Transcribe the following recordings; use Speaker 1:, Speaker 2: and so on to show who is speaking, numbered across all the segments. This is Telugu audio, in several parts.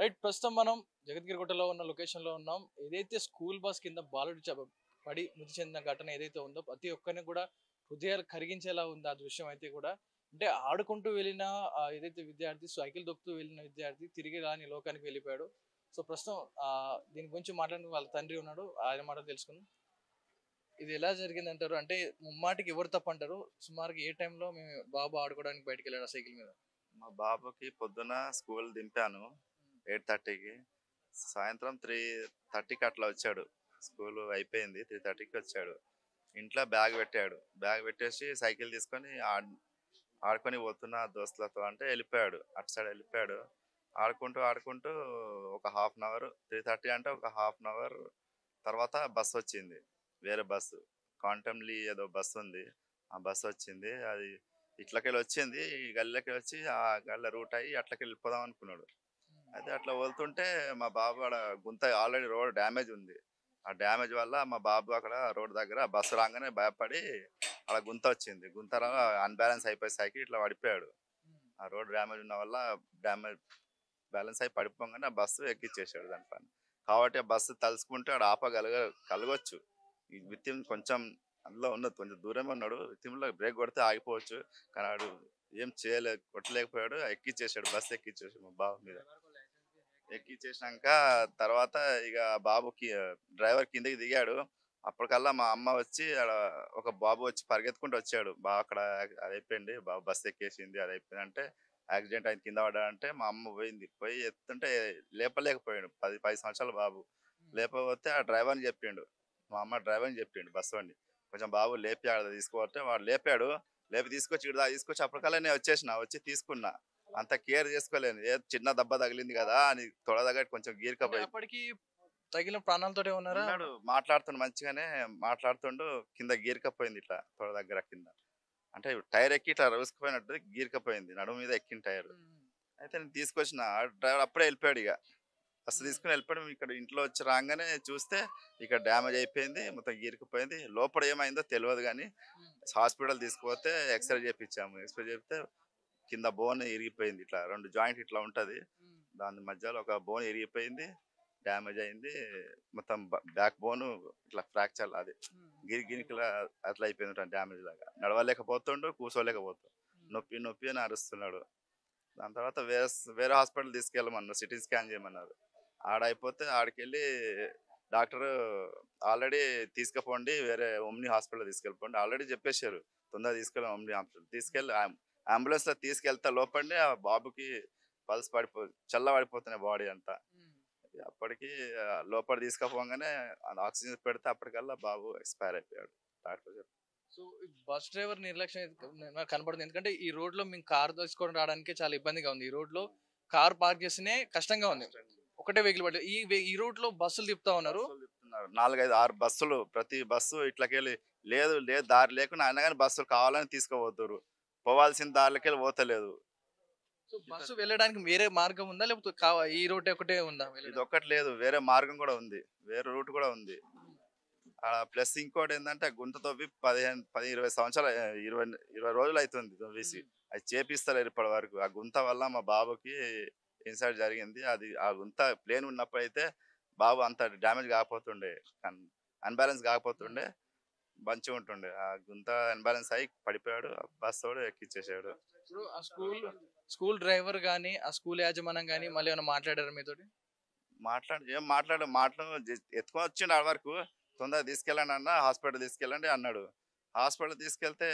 Speaker 1: రైట్. ప్రస్తుతం మనం జగద్గిరిగుట్టలో ఉన్న లొకేషన్‌లో ఉన్నాం. ఏదైతే స్కూల్ బస్ కింద బాలుడు పడి మృతి చెందిన ఘటన ఏదైతే ఉందో ప్రతి ఒక్కరిని కూడా హృదయాలు కరిగించేలా ఉంది ఆ దృశ్యం అయితే కూడా. అంటే ఆడుకుంటూ వెళ్ళిన ఏదైతే విద్యార్థి సైకిల్ దొక్కుతూ వెళ్ళిన విద్యార్థి తిరిగి రాని లోకానికి వెళ్ళిపోయాడు. సో, ప్రస్తుతం దీని గురించి మాట్లాడడానికి వాళ్ళ తండ్రి ఉన్నాడు. ఆయన మాటలు తెలుసుకుందాం. ఇది ఎలా జరిగిందంటారు? అంటే ముమ్మాటికి ఎవరు తప్పంటారు? సుమారుగా ఏ టైంలో మీ బాబు ఆడుకోవడానికి బయటికెళ్ళాడు ఆ సైకిల్ మీద?
Speaker 2: మా బాబుకి పొద్దున స్కూల్ దింపాను 8:30కి. సాయంత్రం 3:30కి అట్లా వచ్చాడు. స్కూల్ అయిపోయింది. 3:30కి వచ్చాడు. ఇంట్లో బ్యాగ్ పెట్టాడు. బ్యాగ్ పెట్టేసి సైకిల్ తీసుకొని ఆడుకొని పోతున్నా దోస్తులతో అంటే వెళ్ళిపోయాడు. అటు సైడ్ వెళ్ళిపోయాడు. ఆడుకుంటూ ఆడుకుంటూ ఒక హాఫ్ అన్ అవర్ 3:30 అంటే ఒక హాఫ్ అన్ అవర్ తర్వాత బస్సు వచ్చింది. వేరే బస్సు. కాంటెంలీ ఏదో బస్సు ఉంది. ఆ బస్సు వచ్చింది. అది ఇట్లకెళ్ళి వచ్చింది. ఈ గల్లీలోకి వచ్చి ఆ గల్లి రూట్ అయ్యి అట్లకెళ్ళి వెళ్ళిపోదాం అనుకున్నాడు. అయితే అట్లా వెళ్తుంటే మా బాబు ఆడ గుంత ఆల్రెడీ రోడ్ డ్యామేజ్ ఉంది. ఆ డ్యామేజ్ వల్ల మా బాబు అక్కడ రోడ్ దగ్గర బస్సు రాగానే భయపడి అక్కడ గుంత వచ్చింది. గుంతలో అన్‌బ్యాలెన్స్ అయిపోయి సైకిల్ ఇట్లా పడిపోయాడు. ఆ రోడ్ డ్యామేజ్ ఉన్న వల్ల డ్యామేజ్ బ్యాలెన్స్ అయి పడిపోగానే ఆ బస్సు ఎక్కిచ్చేసాడు దాని పైన. కాబట్టి ఆ బస్సు తలుచుకుంటే ఆడ కలగొచ్చు. ఈ వితిన్ కొంచెం అందులో ఉన్నది కొంచెం దూరమే ఉన్నాడు. వితిన్‌లో బ్రేక్ కొడితే ఆగిపోవచ్చు. కానీ ఆడు ఏం కొట్టలేకపోయాడు. ఎక్కిచ్చేసాడు. బస్సు ఎక్కిచ్చేసాడు మా బాబు మీద. ఎక్కిచ్చేసినాక తర్వాత ఇక బాబుకి డ్రైవర్ కిందకి దిగాడు. అప్పటికల్లా మా అమ్మ వచ్చి ఆడ ఒక బాబు వచ్చి పరిగెత్తుకుంటూ వచ్చాడు. అక్కడ అదయిపోయింది. బాబు బస్సు ఎక్కేసింది. అదయిపోయిందంటే యాక్సిడెంట్ అయింది. కింద పడ్డాడంటే మా అమ్మ పోయింది. పోయి ఎత్తుతుంటే లేపలేకపోయాడు. 10 సంవత్సరాల బాబు. లేపకపోతే ఆ డ్రైవర్‌ని చెప్పిండు. మా అమ్మ డ్రైవర్‌ని చెప్పిండు బస్సోడిని. కొంచెం బాబు లేపి ఆడ తీసుకుపోతే వాడు లేపాడు. లేపి తీసుకొచ్చి ఈడ దాకా తీసుకొచ్చి అప్పటికల్లా నేను వచ్చి తీసుకున్నా. అంత కేర్ చేసుకోలేను. ఏదో చిన్న దెబ్బ తగిలింది కదా అని తొడ దగ్గర కొంచెం
Speaker 1: అంటే
Speaker 2: గీరకపోయి
Speaker 1: అప్పటికి తగిలిన ప్రాణాలతోటే ఉన్నారా?
Speaker 2: ఉన్నాడు. మాట్లాడుతుండు మంచిగానే మాట్లాడుతుండు. కింద గీరకపోయింది ఇట్లా తొడ దగ్గర కింద. అంటే టైర్ ఎక్కి ఇట్లా రూసుకుపోయినట్టు గీరకపోయింది. నడుము మీద ఎక్కిన టైర్.
Speaker 1: హ్మ్.
Speaker 2: అయితే నేను తీసుకొచ్చిన. డ్రైవర్ అప్పుడే వెళ్ళిపోయాడు ఇక. బస్సు
Speaker 1: హ్మ్.
Speaker 2: తీసుకొని వెళ్ళిపోయాడు. ఇక్కడ ఇంట్లో వచ్చి రాగానే చూస్తే ఇక్కడ డ్యామేజ్ అయిపోయింది. మొత్తం గీరుకుపోయింది. లోపల ఏమైందో తెలవదు గానీ
Speaker 1: హ్మ్.
Speaker 2: హాస్పిటల్ తీసుకుపోతే ఎక్స్‌రే చేపించాము. ఎక్స్‌రే చేపిస్తే కింద బోన్ ఇరిగిపోయింది. ఇట్లా 2 జాయింట్ ఇట్లా ఉంటది.
Speaker 1: హ్మ్.
Speaker 2: దాని మధ్యలో ఒక బోన్ ఇరిగిపోయింది. డ్యామేజ్ అయింది. మొత్తం బ్యాక్ బోను ఇట్లా ఫ్రాక్చర్ అది
Speaker 1: హ్మ్.
Speaker 2: గిరికిలా అట్లా అయిపోయింది డ్యామేజ్ లాగా. నడవలేకపోతుండు, కూర్చోలేకపోతుండు.
Speaker 1: హ్మ్.
Speaker 2: నొప్పి నొప్పి అని అరుస్తున్నాడు. దాని తర్వాత వేరే హాస్పిటల్ తీసుకెళ్ళమన్నారు. సిటీ స్కాన్ చేయమన్నారు. ఆడైపోతే ఆడికెళ్ళి డాక్టరు ఆల్రెడీ తీసుకుపోండి వేరే ఓమ్ని హాస్పిటల్ తీసుకెళ్ళిపోండి. ఆల్రెడీ చెప్పేసారు. తొందరగా తీసుకెళ్ళి ఓమ్ని హాస్పిటల్ తీసుకెళ్ళి అంబులెన్స్‌లో తీసుకెళ్తా లోపలనే ఆ బాబుకి పల్స్ చల్లబడిపోతున్నాయి బాడీ అంతా.
Speaker 1: హ్మ్.
Speaker 2: అప్పటికి లోపల తీసుకుపోగానే ఆక్సిజన్ పెడితే అప్పటికల్లా బాబు ఎక్స్‌పైర్ అయిపోయాడు. డాక్టర్ చెప్పారు.
Speaker 1: సో, ఈ బస్ డ్రైవర్ నిర్లక్ష్యం నాకు కనపడుతుంది. ఎందుకంటే ఈ రోడ్‌లో మేము కార్ తీసుకొని రావడానికే చాలా ఇబ్బందిగా ఉంది. ఈ రోడ్‌లో కార్ పార్క్ చేస్తేనే కష్టంగా ఉంది. ఒకటే వెహికల్ పడలేదు. ఈ రూట్‌లో బస్సులు తిప్పుతా ఉన్నారు.
Speaker 2: బస్సులు తిప్పుతున్నారు. 4, 5, 6 బస్సులు ప్రతి బస్సు ఇట్లకెళ్ళి లేదు దారి లేకుండా అయినా గాని బస్సులు కావాలని తీసుకుపోతుర్రు. పోవాల్సిన దారిలోకెళ్ళి పోతలేదు.
Speaker 1: సో,
Speaker 2: ఇట్లా
Speaker 1: బస్సు వెళ్ళడానికి వేరే మార్గం ఉందా? లేకపోతే ఈ రూట్ ఒకటే ఉందా వెళ్ళడానికి?
Speaker 2: ఇదొక్కటి లేదు. వేరే మార్గం గూడా ఉంది. వేరే రూట్ గూడా ఉంది. ప్లస్ ఇంకోటేందంటే గుంత తవ్వి 15, 10, 20 సంవత్సరాలు 20 రోజులైతుంది తవ్వేసి.
Speaker 1: హ్మ్.
Speaker 2: అది చేపిస్తలేరు ఇప్పటి వరకు. ఆ గుంత వల్ల మా బాబుకి ఇన్సల్ట్ జరిగింది. అది ఆ గుంత ప్లేన్ ఉన్నప్పుడైతే బాబు అంత డ్యామేజ్ కాకపోతుండే. అన్ అన్‌బాలెన్స్
Speaker 1: హ్మ్.
Speaker 2: కాకపోతుండే. మంచిగుంటుండే. ఆ గుంత అన్‌బాలెన్స్ అయ్యి పడిపోయాడు. బస్సోడు ఎక్కిచ్చేసాడు.
Speaker 1: ఇప్పుడు ఆ స్కూల్ డ్రైవర్ గాని, ఆ స్కూల్ యాజమాన్యం గాని మళ్ళీ ఏమైనా మాట్లాడారా మీతోటి?
Speaker 2: ఏం మాటలు ఎత్తుకొనొచ్చిండు ఆడి వరకు. తొందరగా తీసుకెళ్ళండి అన్న హాస్పిటల్ తీసుకెళ్ళండి అన్నాడు. హాస్పిటల్ తీసుకెళ్తే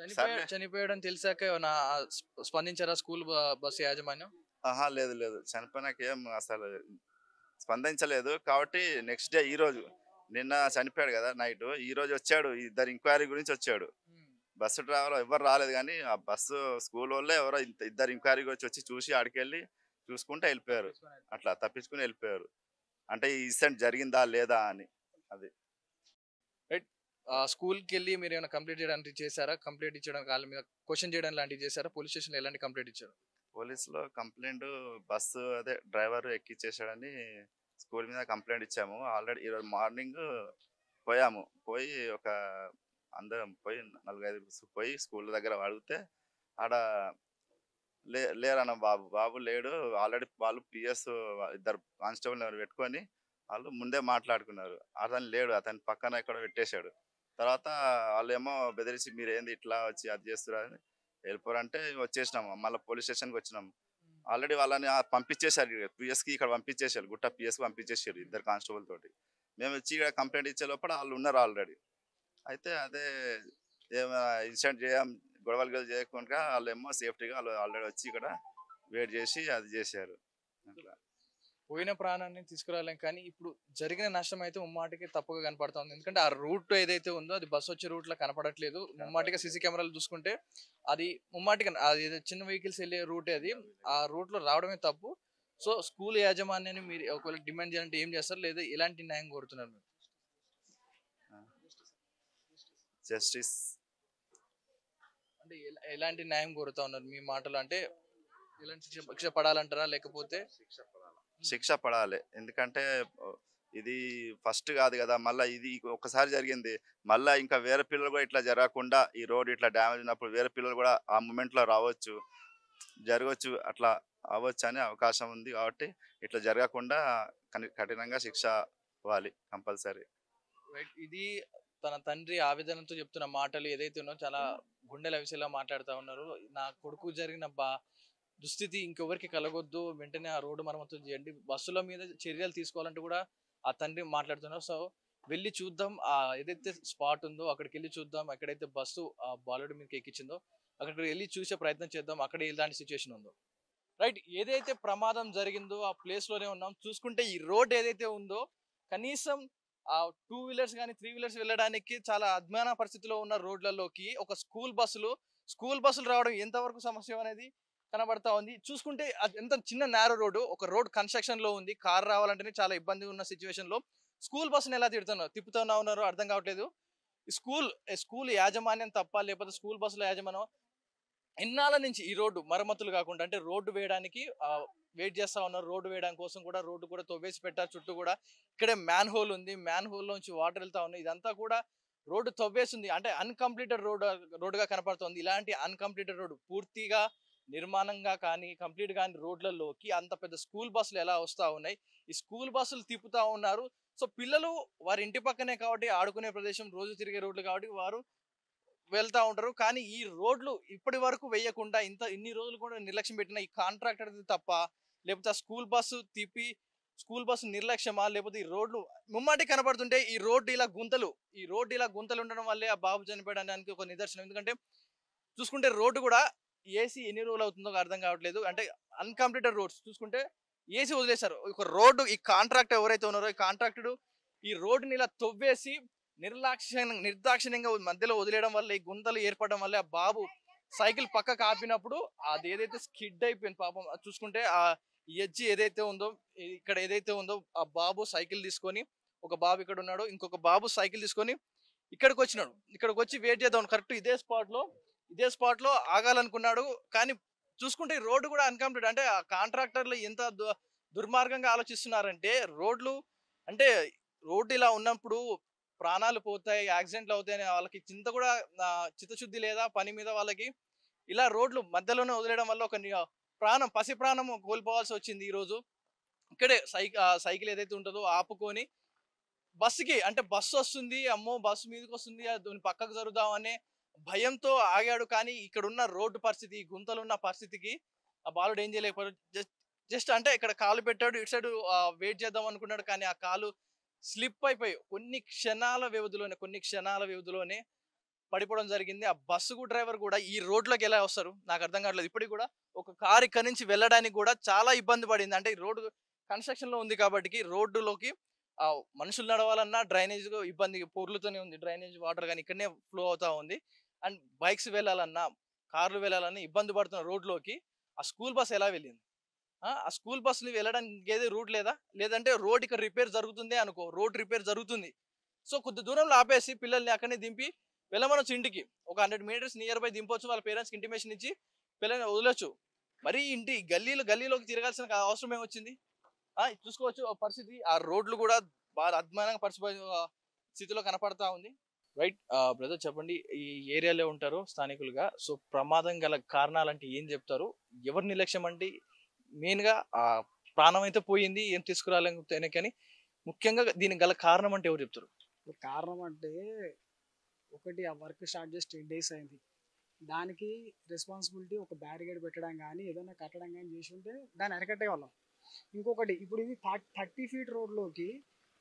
Speaker 2: సర్లే
Speaker 1: చనిపోయాడని తెలిసాక ఏమన్నా స్పందించారా స్కూల్ బస్ యాజమాన్యం?
Speaker 2: అహా! లేదు. చనిపోయినాక ఏం అసలు స్పందించలేదు. కాబట్టి నెక్స్ట్ డే ఈరోజు నిన్న చనిపోయాడు గదా! నైటు. ఈరోజు వచ్చాడు. ఇద్దరు ఎంక్వైరీ గురించి వచ్చాడు.
Speaker 1: హ్మ్.
Speaker 2: బస్సు డ్రైవర్ ఎవ్వరు రాలేదు గానీ, ఆ బస్సు స్కూలోళ్ళే ఎవరో ఇద్దరు ఎంక్వైరీ వచ్చి చూసి ఆడికెళ్ళి చూసుకుంటా ఎళ్ళిపోయారు.
Speaker 1: తప్పించుకొని
Speaker 2: అట్లా తప్పించుకొని ఎళ్ళిపోయారు. అంటే ఈ ఇన్సిడెంట్ జరిగిందా? లేదా? అని. అది.
Speaker 1: రైట్. స్కూల్‌కెళ్ళి మీరేమైనా కంప్లెయింట్ చేయడానికి చేసారా? కంప్లెయింట్ ఇచ్చడం ఆళ్ళ మీద క్వెషన్ చేయడం లాంటివి చేసారా? పోలీస్ స్టేషన్‌లో ఎలాంటి కంప్లెయింట్ ఇచ్చారు?
Speaker 2: పోలీస్‌లో కంప్లెయింట్ బస్సు అదే డ్రైవర్ ఎక్కిచ్చేసాడని స్కూల్ మీద కంప్లెయింట్ ఇచ్చాము. ఆల్రెడీ ఈరోజు మార్నింగ్ పోయాము. పోయి ఒక అందరం పోయి 4, 5 పోయి స్కూల్ దగ్గర అడిగితే ఆడ లేరన్న బాబు లేడు. ఆల్రెడీ వాళ్ళు పిఎస్ ఇద్దరు కానిస్టేబుల్ పెట్టుకొని వాళ్ళు ముందే మాట్లాడుకున్నారు. అతను లేడు. అతని పక్కన ఎక్కడో పెట్టేశాడు. తర్వాత వాళ్ళేమో బెదిరించి మీరేంది ఇట్లా వచ్చి అది చేస్తుర్రని వెళ్ళిపోరంటే వచ్చేసినాము. మళ్ళీ పోలీస్ స్టేషన్‌కి వచ్చినాం. ఆల్రెడీ వాళ్ళని పంపించేశారు. పిఎస్‌కి ఇక్కడ పంపించేశారు. గుట్ట పిఎస్‌కి పంపించేసారు ఇద్దరు కానిస్టేబుల్ తోటి. మేము వచ్చి ఇక్కడ కంప్లెయింట్ ఇచ్చే లోపల వాళ్ళు ఉన్నారు ఆల్రెడీ. అయితే అదే ఏమైనా ఇన్సిడెంట్ గొడవలు చేయకుండా వాళ్ళేమో సేఫ్టీగా వాళ్ళు ఆల్రెడీ వచ్చి ఇక్కడ వెయిట్ చేసి అది చేశారు. అట్లా.
Speaker 1: పోయిన ప్రాణాన్ని తీసుకురాలేం కానీ ఇప్పుడు జరిగిన నష్టం అయితే ముమ్మాటికి తప్పుగా కనపడుతుంది. ఎందుకంటే ఆ రూట్ ఏదైతే ఉందో అది బస్సు వచ్చే రూట్ లా కనపడట్లేదు. ముమ్మాటిగా సీసీ కెమెరాలు చూసుకుంటే అది ముమ్మాటిగా అది ఏదో చిన్న వెహికల్స్ వెళ్ళే రూటే అది. ఆ రూట్ లో రావడమే తప్పు. సో స్కూల్ యాజమాన్యాన్ని మీరు ఒకవేళ డిమాండ్ చేయాలంటే ఏం చేస్తారు, లేదా ఎలాంటి న్యాయం కోరుతున్నారు మీరు?
Speaker 2: జస్టిస్
Speaker 1: అంటే ఎలాంటి న్యాయం కోరుతా ఉన్నారు మీ మాటలు? అంటే ఎలాంటి శిక్ష పడాలంటారా, లేకపోతే
Speaker 2: శిక్ష పడాలి. ఎందుకంటే ఇది ఫస్ట్ కాదు కదా, మళ్ళీ ఇది ఒక్కసారి జరిగింది. మళ్ళీ ఇంకా వేరే పిల్లలు కూడా ఇట్లా జరగకుండా ఈ రోడ్ ఇట్లా డ్యామేజ్ ఉన్నప్పుడు వేరే పిల్లలు కూడా ఆ మూమెంట్లో రావచ్చు, జరగవచ్చు, అట్లా అవ్వచ్చు అనే అవకాశం ఉంది. కాబట్టి ఇట్లా జరగకుండా కఠినంగా శిక్ష ఇవ్వాలి కంపల్సరీ.
Speaker 1: రైట్. ఇది తన తండ్రి ఆవేదనతో చెప్తున్న మాటలు ఏదైతే ఉన్నాయో చాలా గుండెల విషయంలో మాట్లాడుతూ ఉన్నారు. నా కొడుకు జరిగిన దుస్థితి ఇంకెవరికి కలగొద్దు, వెంటనే ఆ రోడ్డు మరమ్మతు చేయండి, బస్సుల మీద చర్యలు తీసుకోవాలంటే కూడా ఆ తండ్రి మాట్లాడుతున్నారు. సో వెళ్ళి చూద్దాం, ఆ ఏదైతే స్పాట్ ఉందో అక్కడికి వెళ్ళి చూద్దాం. ఎక్కడైతే బస్సు ఆ బాలుడి మీదకి ఎక్కించిందో అక్కడికి వెళ్ళి చూసే ప్రయత్నం చేద్దాం, అక్కడ ఇలాంటి సిచ్యువేషన్ ఉందో. రైట్. ఏదైతే ప్రమాదం జరిగిందో ఆ ప్లేస్ లోనే ఉన్నాం. చూసుకుంటే ఈ రోడ్ ఏదైతే ఉందో కనీసం ఆ 2 వీలర్స్ కానీ 3 వీలర్స్ వెళ్ళడానికి చాలా అద్మాన పరిస్థితిలో ఉన్న రోడ్లలోకి ఒక స్కూల్ బస్సులు రావడం ఎంతవరకు సమస్య అనేది కనబడతా ఉంది. చూసుకుంటే అది ఎంత చిన్న నేరో రోడ్డు, ఒక రోడ్ కన్స్ట్రక్షన్ లో ఉంది. కార్ రావాలంటేనే చాలా ఇబ్బంది ఉన్న సిచ్యువేషన్ లో స్కూల్ బస్సుని ఎలా తిప్పుతున్నా ఉన్నారో అర్థం కావట్లేదు. స్కూల్ యాజమాన్యం తప్ప, లేకపోతే స్కూల్ బస్సుల యాజమాన్యం ఎన్నాళ్ళ నుంచి ఈ రోడ్డు మరమ్మతులు కాకుండా, అంటే రోడ్డు వేయడానికి వెయిట్ చేస్తా ఉన్నారు. రోడ్డు వేయడానికి కోసం కూడా రోడ్డు కూడా తవ్వేసి పెట్టారు. చుట్టూ కూడా ఇక్కడే మ్యాన్ హోల్ ఉంది. మ్యాన్ హోల్ నుంచి వాటర్ వెళ్తా ఉన్నాయి. ఇదంతా కూడా రోడ్డు తవ్వేసింది, అంటే అన్కంప్లీటెడ్ రోడ్డుగా కనపడుతుంది. ఇలాంటి అన్కంప్లీటెడ్ రోడ్డు పూర్తిగా నిర్మాణంగా కానీ కంప్లీట్ కాని రోడ్లలోకి అంత పెద్ద స్కూల్ బస్సులు ఎలా వస్తా ఉన్నాయి? ఈ స్కూల్ బస్సులు తిప్పుతా ఉన్నారు. సో పిల్లలు వారి ఇంటి పక్కనే కాబట్టి, ఆడుకునే ప్రదేశం, రోజు తిరిగే రోడ్లు కాబట్టి వారు వెళ్తా ఉంటారు. కానీ ఈ రోడ్లు ఇప్పటి వరకు వేయకుండా ఇన్ని రోజులు కూడా నిర్లక్ష్యం పెట్టిన ఈ కాంట్రాక్టర్ తప్ప, లేకపోతే ఆ స్కూల్ బస్సు నిర్లక్ష్యమా, లేకపోతే ఈ రోడ్లు ముమ్మాటి కనబడుతుంటే ఈ రోడ్డు ఇలా గుంతలు ఉండడం వల్లే ఆ బాబు చనిపోయడానికి ఒక నిదర్శనం. ఎందుకంటే చూసుకుంటే రోడ్డు కూడా ఏసీ ఎన్ని రోజులు అవుతుందో అర్థం కావట్లేదు. అంటే అన్కంప్లీటెడ్ రోడ్స్ చూసుకుంటే ఏసీ వదిలేశారు. ఒక రోడ్డు ఈ కాంట్రాక్టర్ ఎవరైతే ఉన్నారో ఈ కాంట్రాక్టర్ ఈ రోడ్డుని ఇలా తవ్వేసి నిర్దాక్షిణ్యంగా మధ్యలో వదిలేయడం వల్ల ఈ గుంతలు ఏర్పడడం వల్ల ఆ బాబు సైకిల్ పక్కకు ఆపినప్పుడు అది ఏదైతే స్కిడ్ అయిపోయింది పాపం. చూసుకుంటే ఆ ఎడ్జి ఏదైతే ఉందో, ఇక్కడ ఏదైతే ఉందో, ఆ బాబు సైకిల్ తీసుకొని, ఒక బాబు ఇక్కడ ఉన్నాడు, ఇంకొక బాబు సైకిల్ తీసుకొని ఇక్కడికి వచ్చి వెయిట్ చేద్దాం. కరెక్ట్ ఇదే స్పాట్ లో ఆగాలనుకున్నాడు. కానీ చూసుకుంటే ఈ రోడ్డు కూడా అన్కంప్లీట్. అంటే ఆ కాంట్రాక్టర్లు ఎంత దుర్మార్గంగా ఆలోచిస్తున్నారంటే, అంటే రోడ్డు ఇలా ఉన్నప్పుడు ప్రాణాలు పోతాయి, యాక్సిడెంట్లు అవుతాయని వాళ్ళకి చిత్తశుద్ధి లేదా పని మీద వాళ్ళకి. ఇలా రోడ్లు మధ్యలోనే వదిలేయడం వల్ల ఒక పసి ప్రాణం కోల్పోవాల్సి వచ్చింది ఈ రోజు. ఇక్కడే సైకిల్ ఏదైతే ఉంటుందో ఆపుకొని బస్సు వస్తుంది, అమ్మో బస్సు మీదకి వస్తుంది, దాన్ని పక్కకు జరుద్దాం అనే భయంతో ఆగాడు. కానీ ఇక్కడ ఉన్న రోడ్డు పరిస్థితి, గుంతలున్న పరిస్థితికి ఆ బాలుడు ఏం చేయలేకపోయాడు. జస్ట్ అంటే ఇక్కడ కాలు పెట్టాడు, ఇటు సైడ్ వెయిట్ చేద్దాం అనుకున్నాడు. కానీ ఆ కాలు స్లిప్ అయిపోయి కొన్ని క్షణాల వ్యవధిలోనే పడిపోవడం జరిగింది. ఆ బస్సు డ్రైవర్ కూడా ఈ రోడ్లోకి ఎలా వస్తారు నాకు అర్థం కావట్లేదు. ఇప్పటికి కూడా ఒక కారు ఇక్కడ నుంచి వెళ్ళడానికి కూడా చాలా ఇబ్బంది పడింది. అంటే ఈ రోడ్డు కన్స్ట్రక్షన్ లో ఉంది కాబట్టి రోడ్డులోకి మనుషులు నడవాలన్నా డ్రైనేజ్ ఇబ్బంది పొర్లుతూనే ఉంది. డ్రైనేజ్ వాటర్ కానీ ఇక్కడనే ఫ్లో అవుతా ఉంది. అండ్ బైక్స్ వెళ్ళాలన్నా, కార్లు వెళ్ళాలన్నా ఇబ్బంది పడుతున్న రోడ్లోకి ఆ స్కూల్ బస్ ఎలా వెళ్ళింది? ఆ స్కూల్ బస్సులు వెళ్ళడానికి ఏదో రూట్ లేదంటే రోడ్ ఇక్కడ రిపేర్ జరుగుతుంది అనుకో, రోడ్ రిపేర్ జరుగుతుంది. సో కొద్ది దూరంలో ఆపేసి పిల్లల్ని అక్కడనే దింపి వెళ్ళమనొచ్చు ఇంటికి. ఒక 100 మీటర్స్ నియర్ బై దింపొచ్చు, వాళ్ళ పేరెంట్స్కి ఇంటిమేషన్ ఇచ్చి పిల్లల్ని వదలొచ్చు. మరి గల్లీలోకి తిరగాల్సిన అవసరం ఏమొచ్చింది? చూసుకోవచ్చు ఆ పరిస్థితి. ఆ రోడ్లు కూడా బాగా అద్మానంగా పరిస్థితిలో కనపడతా ఉంది. రైట్. బ్రదర్ చెప్పండి. ఈ ఏరియాలో ఉంటారు స్థానికులుగా. సో, ప్రమాదం గల కారణాలంటే ఏం చెప్తారు? ఎవరి నిర్లక్ష్యం అంటే మెయిన్‌గా ప్రాణం అయితే పోయింది. ఏం తీసుకురాలేకపోతేనే కానీ ముఖ్యంగా దీనికి గల కారణం అంటే ఎవరు చెప్తారు?
Speaker 3: ఇప్పుడు కారణం అంటే ఒకటి ఆ వర్క్ స్టార్ట్ చేసి 10 డేస్ అయింది. దానికి రెస్పాన్సిబిలిటీ ఒక బ్యారికేడ్ పెట్టడం గానీ, ఏదైనా కట్టడం గానీ చేసి ఉంటే దాన్ని అరికట్టేవాళ్ళం. ఇంకొకటి ఇప్పుడు ఇది 30 ఫీట్ రోడ్‌లోకి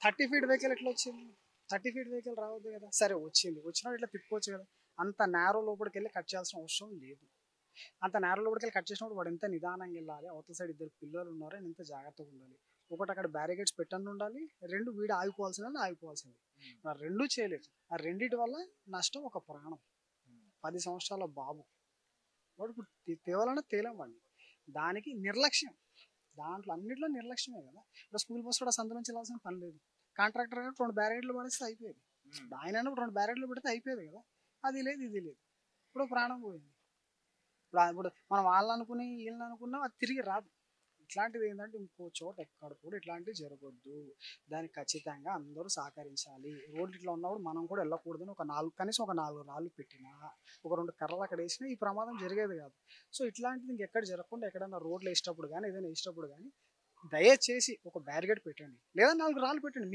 Speaker 3: 30 ఫీట్ వెహికల్ ఎట్లా వచ్చింది? 30 ఫీట్ వెహికల్ రావద్దు కదా! సరే వచ్చింది. వచ్చినప్పుడు ఇట్లా తిప్పుకోవచ్చు కదా! అంత నేరో లోపలికెళ్ళి కట్ చేయాల్సిన అవసరం లేదు. అంత నేరో లోపలికెళ్ళి కట్ చేసినప్పుడు వాడు ఎంత నిదానంగా వెళ్ళాలి, అవతల సైడ్ ఇద్దరు పిల్లలు ఉన్నారు, ఆయన ఎంత జాగ్రత్తగా ఉండాలి. ఒకటి అక్కడ బ్యారికేడ్స్ పెట్టండి ఉండాలి. 2 వీడు ఆగిపోవాల్సిందని ఆగిపోవాల్సింది. ఆ 2 చేయలేదు. ఆ రెండిటి వల్ల నష్టం ఒక ప్రాణం. 10 సంవత్సరాల బాబు. వాడు ఇప్పుడు తేవాలన్నా తేలేం వాడిని. దానికి నిర్లక్ష్యం. దాంట్లో అన్నిట్లో నిర్లక్ష్యమే కదా! ఇప్పుడు స్కూల్ బస్ కూడా సందు నుంచి వెళ్ళాల్సిన పని లేదు. కాంట్రాక్టర్ గారు 2 బ్యారికేడ్లు పడేస్తే అయిపోయేది. ఆయన 2 బ్యారికేడ్లు పెడితే అయిపోయేది కదా! అది లేదు, ఇది లేదు. ఇప్పుడు ప్రాణం పోయింది. ఇప్పుడు మనం వాళ్ళని అనుకుని వీళ్ళని అనుకున్నా అది తిరిగి రాదు. ఇట్లాంటిది ఏంటంటే ఇంకో చోట ఎక్కడ కూడా ఇట్లాంటివి జరగొద్దు. దానికి ఖచ్చితంగా అందరూ సహకరించాలి. రోడ్లు ఇట్లా ఉన్నప్పుడు మనం కూడా వెళ్ళకూడదని కనీసం ఒక 4 రాళ్ళు పెట్టినా, ఒక 2 కర్రలు అక్కడ వేసినా ఈ ప్రమాదం జరిగేది కాదు. సో ఇట్లాంటిది ఇంకెక్కడ జరగకుండా ఎక్కడైనా రోడ్లు వేసేటప్పుడు కానీ ఏదైనా వేసేటప్పుడు కానీ దయచేసి ఒక బ్యారికేడ్ పెట్టండి. లేదా 4 రాళ్ళు పెట్టండి.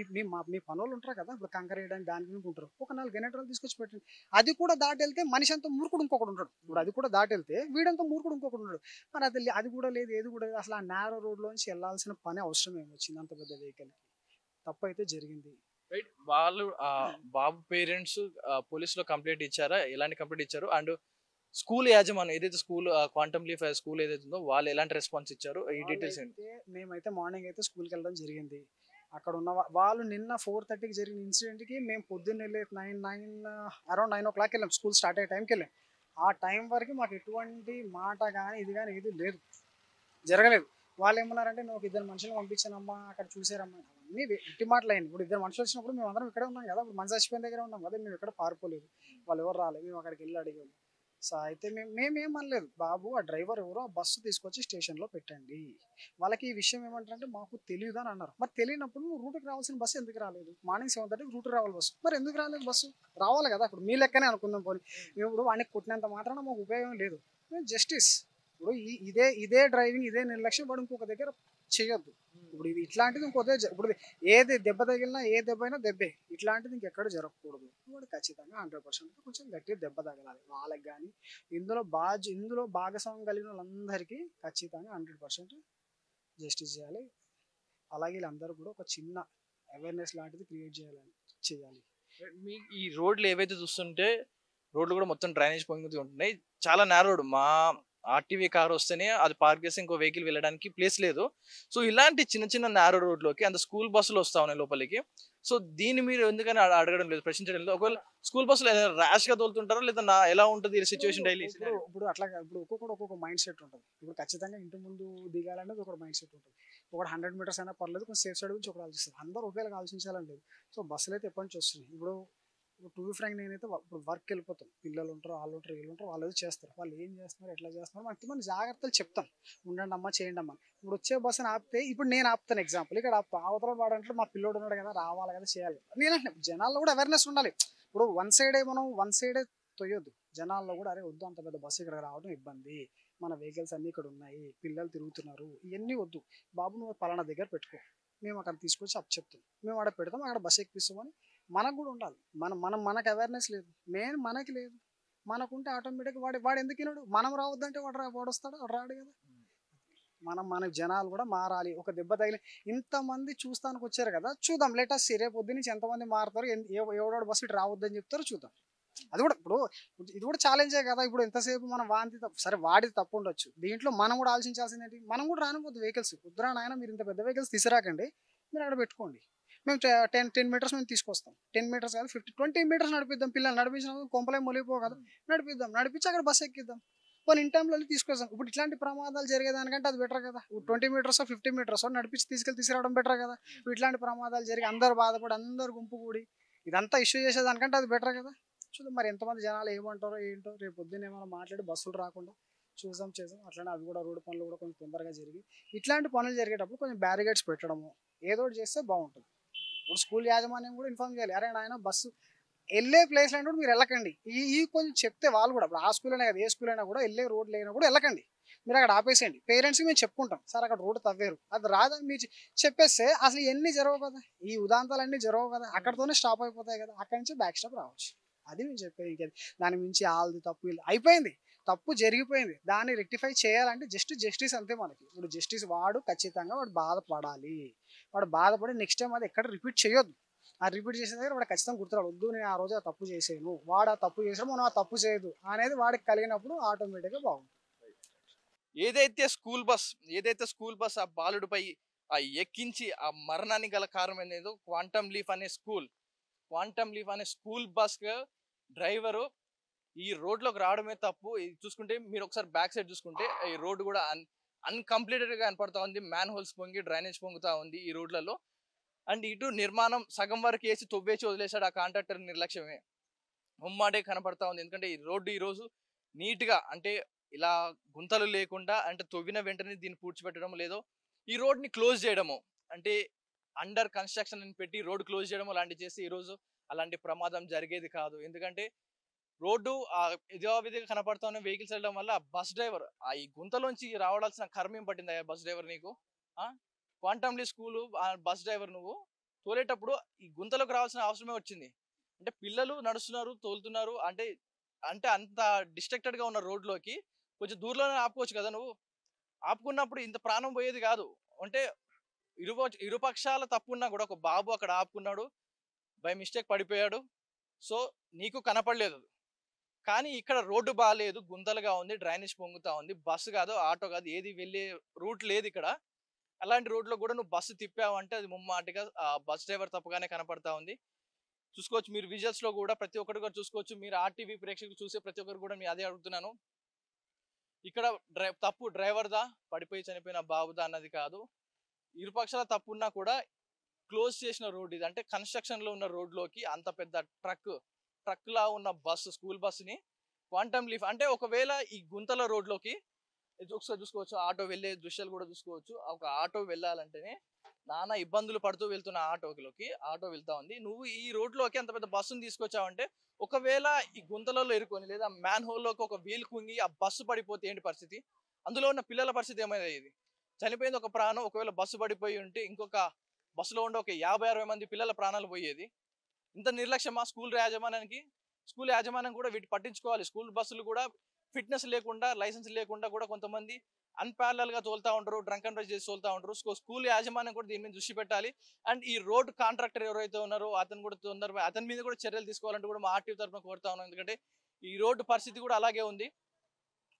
Speaker 3: మీ పనోళ్ళు ఉంటారు కదా! ఇప్పుడు కంకర వేయడానికి దానికి దీనికి ఉంటారు. ఒక 4 గెనెటరాలు తీసుకొచ్చి పెట్టండి. అది కూడా దాటెళ్తే మనిషి అంత మూర్ఖుడు ఇంకొకడు ఉంటాడు. ఇప్పుడు అది కూడా దాటెళ్తే వీడంతా మూర్ఖుడు ఇంకొకడు ఉంటాడు. మరి అది కూడా లేదు, ఏది కూడా లేదు. అసలు ఆ నేరో రోడ్‌లోంచి వెళ్ళాల్సిన పని అవసరం ఏమొచ్చింది అంత పెద్ద వెహికల్‌కి? తప్పైతే జరిగింది.
Speaker 1: రైట్. వాళ్ళు బాబు పేరెంట్స్ పోలీస్‌లో కంప్లెయింట్ ఇచ్చారా? ఎలాంటి కంప్లెయింట్ ఇచ్చారు? అండ్ స్కూల్ యాజమాన్యం ఏదైతే క్వాంటమ్ లీఫ్ స్కూల్ ఏదైతే ఉందో వాళ్ళు ఎలాంటి రెస్పాన్స్ ఇచ్చారు? ఈ డీటెయిల్స్ ఏంటి?
Speaker 3: మేమైతే మార్నింగ్ అయితే స్కూల్‌కి వెళ్ళడం జరిగింది. అక్కడ ఉన్న వాళ్ళు నిన్న 4:30కి జరిగిన ఇన్సిడెంట్‌కి మేము పొద్దున్నే అరౌండ్ 9:00 వెళ్ళాం. స్కూల్ స్టార్ట్ అయ్యే టైంకి వెళ్ళాం. ఆ టైం వరకు మాకు ఎటువంటి మాట కానీ ఇది కానీ ఏది లేదు, జరగలేదు. వాళ్ళు ఏమన్నారంటే నువ్వు ఒక 2 మనుషులను పంపించానమ్మా, అక్కడ చూసారమ్మా, అవన్నీ ఉట్టి మాటలు అయ్యింది. ఇప్పుడు 2 మనుషులు వచ్చినప్పుడు మేము అందరం ఇక్కడే ఉన్నాం కదా! ఇప్పుడు మనిషి చచ్చిపోయిన దగ్గర ఉన్నాం కదా! మేము ఎక్కడ పారిపోలేదు. వాళ్ళు ఎవరు రాలేదు. మేము అక్కడికి వెళ్ళి అడిగాము. సో అయితే మేమేమనలేదు. బాబు ఆ డ్రైవర్ ఎవరో ఆ బస్సు తీసుకొచ్చి స్టేషన్‌లో పెట్టండి. వాళ్ళకి ఈ విషయం ఏమంటారంటే మాకు తెలీదు అని అన్నారు. మరి తెలియనప్పుడు నువ్వు రూట్‌కి రావాల్సిన బస్సు ఎందుకు రాలేదు? మార్నింగ్ 7:30కి రూట్‌కి రావాలి బస్సు. మరి ఎందుకు రాలేదు బస్సు? రావాలి కదా! ఇప్పుడు మీ లెక్కనే అనుకుందాం పోనీ. మేము ఇప్పుడు వాడిని కొట్టినంత మాత్రాన మాకు ఉపయోగం లేదు. జస్టిస్. ఇప్పుడు ఇదే డ్రైవింగ్, ఇదే నిర్లక్ష్యం వాడు ఇంకొక దగ్గర చేయొద్దు. ఇప్పుడు ఇది ఇట్లాంటిది ఇప్పుడు ఏది దెబ్బ తగిలినా ఏ దెబ్బ అయినా దెబ్బే. ఇట్లాంటిది ఇంకెక్కడ జరగకూడదు. వాడు ఖచ్చితంగా 100% కొంచెం గట్టిగా దెబ్బ తగలాలి. వాళ్ళకి కానీ ఇందులో భాగస్వామ్యం కలిగిన వాళ్ళందరికీ ఖచ్చితంగా 100% జస్టిస్ చేయాలి. అలాగే వీళ్ళందరూ కూడా ఒక చిన్న అవేర్నెస్ లాంటిది క్రియేట్ చేయాలి.
Speaker 1: మీ ఈ రోడ్లు ఏవైతే చూస్తుంటే రోడ్లు కూడా మొత్తం డ్రైనేజ్ పొంగి ఉంటున్నాయి. చాలా నేరో రోడ్. మా ఆర్టీవీ కార్ వస్తేనే అది పార్క్ చేసి ఇంకో వెహికల్ వెళ్ళడానికి ప్లేస్ లేదు. సో ఇలాంటి చిన్న చిన్న నేరో రోడ్లోకి అంత స్కూల్ బస్సులు వస్తా ఉన్నాయి లోపలికి. సో దీన్ని మీరు ఎందుకని అడగడం లేదు, ప్రశ్నించడం లేదు? ఒకవేళ స్కూల్ బస్సులు ర్యాష్ గా తోలుతుంటారా లేదా ఎలా ఉంటుంది సిచ్యువేషన్ డైలీ?
Speaker 3: ఇప్పుడు అట్లా ఇప్పుడు ఒక్కొక్క మైండ్ సెట్ ఉంటుంది. ఇప్పుడు ఖచ్చితంగా ఇంటి ముందు దిగాలనేది ఒక మైండ్ సెట్ ఉంటుంది. ఒకటి 100 మీటర్స్ అయినా పర్లేదు, కొంచెం సేఫ్ సైడ్ గురించి ఒకటి ఆలోచిస్తారు. అందరూ ఒకేలాగా ఆలోచించాలని లేదు. సో బస్సులు అయితే ఎప్పటి నుంచి వస్తున్నాయి. ఇప్పుడు టు బి ఫ్రాంక్ నేనైతే ఇప్పుడు వర్క్ వెళ్ళిపోతాం. పిల్లలు ఉంటారు, వీళ్ళు ఉంటారు, వాళ్ళు ఏదో చేస్తారు. వాళ్ళు ఏం చేస్తున్నారు, ఎట్లా చేస్తున్నారు మనకి మనం జాగ్రత్తలు చెప్తాం. ఉండండి అమ్మా, చేయండి అమ్మా. ఇప్పుడు వచ్చే బస్సుని ఆపితే ఇప్పుడు నేను ఆపుతాను ఎగ్జాంపుల్. ఇక్కడ అవతల వాడంటే మా పిల్లోడు ఉన్నాడు కదా, రావాలి కదా, చేయాలి. నేనంటే జనాల్లో కూడా అవేర్నెస్ ఉండాలి. ఇప్పుడు వన్ సైడే తొయ్యొద్దు. జనాల్లో కూడా అరే వద్దు, అంత పెద్ద బస్సు ఇక్కడ రావడం ఇబ్బంది, మన వెహికల్స్ అన్నీ ఇక్కడ ఉన్నాయి, పిల్లలు తిరుగుతున్నారు, ఇవన్నీ వద్దు. బాబు నువ్వు పలానా దగ్గర పెట్టుకో, మేము అక్కడ తీసుకొచ్చి చెప్తాం, మేము అక్కడ పెడతాం, అక్కడ బస్సు ఎక్కిస్తామని మనకు కూడా ఉండాలి. మనకు అవేర్నెస్ లేదు, మనకి లేదు. మనకుంటే ఆటోమేటిక్గా వాడు ఎందుకు వినడు? మనం రావద్దంటే వాడు వస్తాడు, వాడు రాడు కదా. మన జనాలు కూడా మారాలి. ఒక దెబ్బ తగిలి ఇంతమంది చూస్తానికి వచ్చారు కదా, చూద్దాం. లేటెస్ట్ రేపు పొద్దు నుంచి ఎంతమంది మారుతారు, ఎవడోడు బస్సు ఇటు రావద్దని చెప్తారో చూద్దాం. అది కూడా ఇప్పుడు ఇది కూడా ఛాలెంజే కదా. ఇప్పుడు ఎంతసేపు మనం వాంతి సరే వాడిది తప్పు ఉండొచ్చు, దీంట్లో మనం కూడా ఆలోచించాల్సింది ఏంటి? మనం కూడా రానిపోద్దు వెహికల్స్. కుదరా నాయన, మీరు ఇంత పెద్ద వెహికల్స్ తీసుకురాకండి, మీరు అక్కడ పెట్టుకోండి. మేము 10 మీటర్స్ మేము తీసుకొస్తాం. 10 మీటర్స్ కాదు, 20 మీటర్స్ నడిపిద్దాం. పిల్లలు నడిపించినప్పుడు కొంపలే మొలిగిపో కదా, నడిపించి అక్కడ బస్సు ఎక్కిద్దాం. కొన్ని ఇన్ టైంలో తీసుకొస్తాం. ఇప్పుడు ఇట్లాంటి ప్రమాదాలు జరిగేదానికంటే అది బెటర్ కదా. 20 మీటర్స్ 50 మీటర్స్ నడిపించి తీసుకురావడం బెటర్ కదా. ఇప్పుడు ఇట్లాంటి ప్రమాదాలు జరిగి అందరు బాధపడి అందరు గుంపు కూడి ఇదంతా ఇష్యూ చేసేదానికంటే అది బెటర్ కదా. చూద్దాం మరి ఎంతమంది జనాలు ఏమంటారో ఏంటో. రేపు పొద్దున్న ఏమైనా మాట్లాడి బస్సులు రాకుండా చేసాం. అట్లనే అవి కూడా రోడ్డు పనులు కూడా కొంచెం తొందరగా జరిగి ఇట్లాంటి పనులు జరిగేటప్పుడు కొంచెం బ్యారిగేడ్స్ పెట్టడము ఏదో చేస్తే బాగుంటుంది. ఇప్పుడు స్కూల్ యాజమాన్యం కూడా ఇన్ఫార్మ్ చేయాలి. అరే నాయన బస్సు వెళ్ళే ప్లేస్ అంటే మీరు వెళ్ళకండి. ఈ కొంచెం చెప్తే వాళ్ళు కూడా ఇప్పుడు ఆ స్కూల్ అయినా కదా ఏ స్కూల్ అయినా కూడా వెళ్ళే రోడ్లు అయినా కూడా వెళ్ళకండి. మీరు అక్కడ ఆపేసేయండి. పేరెంట్స్కి మేము చెప్పుకుంటాం, సార్ అక్కడ రోడ్డు తవ్వారు అది రాదని మీరు చెప్పేస్తే అసలు ఇవన్నీ జరగవు కదా, ఈ ఉదాంతాలన్నీ జరగవు కదా, అక్కడతోనే స్టాప్ అయిపోతాయి కదా, అక్కడి నుంచి బ్యాక్ స్టాప్ రావచ్చు. అది మేము చెప్పేది. ఇంకేది దాని మించి ఆల్ది తప్పు అయిపోయింది, తప్పు జరిగిపోయింది, దాన్ని రెక్టిఫై చేయాలంటే జస్టిస్ అంతే. మనకి ఇప్పుడు జస్టిస్ వాడు ఖచ్చితంగా వాడు బాధపడాలి. వాడు బాధపడి నెక్స్ట్ టైం అది ఎక్కడ రిపీట్ చేయొద్దు. ఆ రిపీట్ చేసిన దగ్గర వాడు ఖచ్చితంగా గుర్తురాడు, వద్దు నేను ఆ రోజు ఆ తప్పు చేసాను, వాడు ఆ తప్పు చేసాడు మనం ఆ తప్పు చేయదు అనేది వాడికి కలిగినప్పుడు ఆటోమేటిక్గా బాగుంటుంది.
Speaker 1: ఏదైతే స్కూల్ బస్ ఆ బాలుడిపై ఆ ఎక్కించి ఆ మరణానికి గల కారణం ఏదో క్వాంటమ్ లీఫ్ అనే స్కూల్ బస్ డ్రైవరు ఈ రోడ్లోకి రావడమే తప్పు. ఇది చూసుకుంటే మీరు ఒకసారి బ్యాక్ సైడ్ చూసుకుంటే ఈ రోడ్డు కూడా అన్కంప్లీటెడ్ గా కనపడతా ఉంది. మ్యాన్ హోల్స్ పొంగి డ్రైనేజ్ పొంగుతా ఉంది ఈ రోడ్లలో. అండ్ ఇటు నిర్మాణం సగం వరకు వేసి తొవ్వేసి వదిలేశాడు ఆ కాంట్రాక్టర్ నిర్లక్ష్యమే ముమ్మాటే కనపడతా ఉంది. ఎందుకంటే ఈ రోడ్డు ఈరోజు నీట్గా అంటే ఇలా గుంతలు లేకుండా అంటే తవ్విన వెంటనే దీన్ని పూడ్చిపెట్టడం లేదో ఈ రోడ్ని క్లోజ్ చేయడము అంటే అండర్ కన్స్ట్రక్షన్ అని పెట్టి రోడ్ క్లోజ్ చేయడం అలాంటివి చేసి ఈరోజు అలాంటి ప్రమాదం జరిగేది కాదు. ఎందుకంటే రోడ్డు యథావిధిగా కనపడతా ఉన్న వెహికల్స్ వెళ్ళడం వల్ల బస్ డ్రైవర్ ఈ గుంతలోంచి రావాల్సిన కర్మేం పట్టింది బస్ డ్రైవర్ నీకు? క్వాంటమ్లీ స్కూలు బస్ డ్రైవర్ నువ్వు తోలేటప్పుడు ఈ గుంతలోకి రావాల్సిన అవసరమే వచ్చింది. అంటే పిల్లలు నడుస్తున్నారు తోలుతున్నారు అంటే అంటే అంత డిస్ట్రక్టెడ్ గా ఉన్న రోడ్లోకి కొంచెం దూరంలోనే ఆపుకోవచ్చు కదా నువ్వు. ఆపుకున్నప్పుడు ఇంత ప్రాణం పోయేది కాదు. అంటే ఇరుపక్షాల తప్పున్నా కూడా ఒక బాబు అక్కడ ఆపుకున్నాడు, బై మిస్టేక్ పడిపోయాడు, సో నీకు కనపడలేదు. కానీ ఇక్కడ రోడ్డు బాగాలేదు, గుంతలుగా ఉంది, డ్రైనేజ్ పొంగుతా ఉంది, బస్సు కాదు ఆటో కాదు ఏది వెళ్ళే రూట్ లేదు ఇక్కడ. అలాంటి రోడ్లో కూడా నువ్వు బస్సు తిప్పావు అంటే అది ముమ్మాటిగా బస్ డ్రైవర్ తప్పుగానే కనపడతా ఉంది. చూసుకోవచ్చు మీరు విజువల్స్ లో కూడా ప్రతి ఒక్కరు కూడా చూసుకోవచ్చు. మీరు ఆర్టీవీ ప్రేక్షకులు చూసే ప్రతి ఒక్కరు కూడా నేను అదే అడుగుతున్నాను. ఇక్కడ తప్పు డ్రైవర్దా పడిపోయి చనిపోయిన బాబుదా అన్నది కాదు. ఇరుపక్షాల తప్పు ఉన్నా కూడా క్లోజ్ చేసిన రోడ్ ఇది. అంటే కన్స్ట్రక్షన్ లో ఉన్న రోడ్లోకి అంత పెద్ద ట్రక్ లా ఉన్న బస్సు స్కూల్ బస్సుని క్వాంటమ్ లీఫ్ అంటే ఒకవేళ ఈ గుంతల రోడ్లోకి ఒకసారి చూసుకోవచ్చు, ఆటో వెళ్ళే దృశ్యాలు కూడా చూసుకోవచ్చు. ఒక ఆటో వెళ్ళాలంటేనే నానా ఇబ్బందులు పడుతూ వెళ్తున్న ఆటో వెళ్తా ఉంది. నువ్వు ఈ రోడ్లోకి అంత పెద్ద బస్సును తీసుకొచ్చావంటే ఒకవేళ ఈ గుంతలలో ఇరుకొని లేదా మ్యాన్ హోల్లోకి ఒక వీల్ కుంగి ఆ బస్సు పడిపోతే ఏంటి పరిస్థితి? అందులో ఉన్న పిల్లల పరిస్థితి ఏమైనా? ఇది చనిపోయింది ఒక ప్రాణం. ఒకవేళ బస్సు పడిపోయి ఉంటే ఇంకొక బస్సులో ఉండే ఒక 50-60 మంది పిల్లల ప్రాణాలు పోయేది. ఇంత నిర్లక్ష్యమా స్కూల్ యాజమాన్యానికి? స్కూల్ యాజమాన్యం కూడా వీటి పట్టించుకోవాలి. స్కూల్ బస్సులు కూడా ఫిట్నెస్ లేకుండా లైసెన్స్ లేకుండా కూడా కొంతమంది అన్పారలల్ గా తోలుతా ఉంటారు, డ్రంక్ అండ్ డ్రైవ్ చేసి తోలుతా ఉంటారు. స్కూల్ యాజమాన్యం కూడా దీని మీద దృష్టి పెట్టాలి. అండ్ ఈ రోడ్ కాంట్రాక్టర్ ఎవరైతే ఉన్నారో అతని మీద కూడా చర్యలు తీసుకోవాలంటే కూడా మా ఆర్టీవీ తరఫున కోరుతా ఉన్నాం. ఎందుకంటే ఈ రోడ్డు పరిస్థితి కూడా అలాగే ఉంది.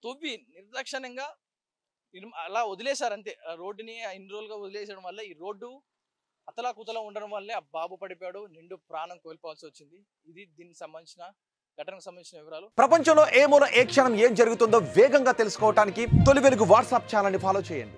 Speaker 1: తొవ్వి నిర్లక్ష్యంగా అలా వదిలేశారు అంతే. రోడ్డుని ఇన్ని రోజులుగా వదిలేసడం వల్ల ఈ రోడ్డు అతలాకుతలం ఉండడం వల్లే ఆ బాబు పడిపోయాడు, నిండు ప్రాణం కోల్పోవాల్సి వచ్చింది. ఇది దీనికి సంబంధించిన ఘటనకు సంబంధించిన వివరాలు.
Speaker 4: ప్రపంచంలో ఏ మూల ఏ క్షణం ఏం జరుగుతుందో వేగంగా తెలుసుకోవడానికి తొలి వెలుగు వాట్సాప్ ఛానల్ని ఫాలో చేయండి.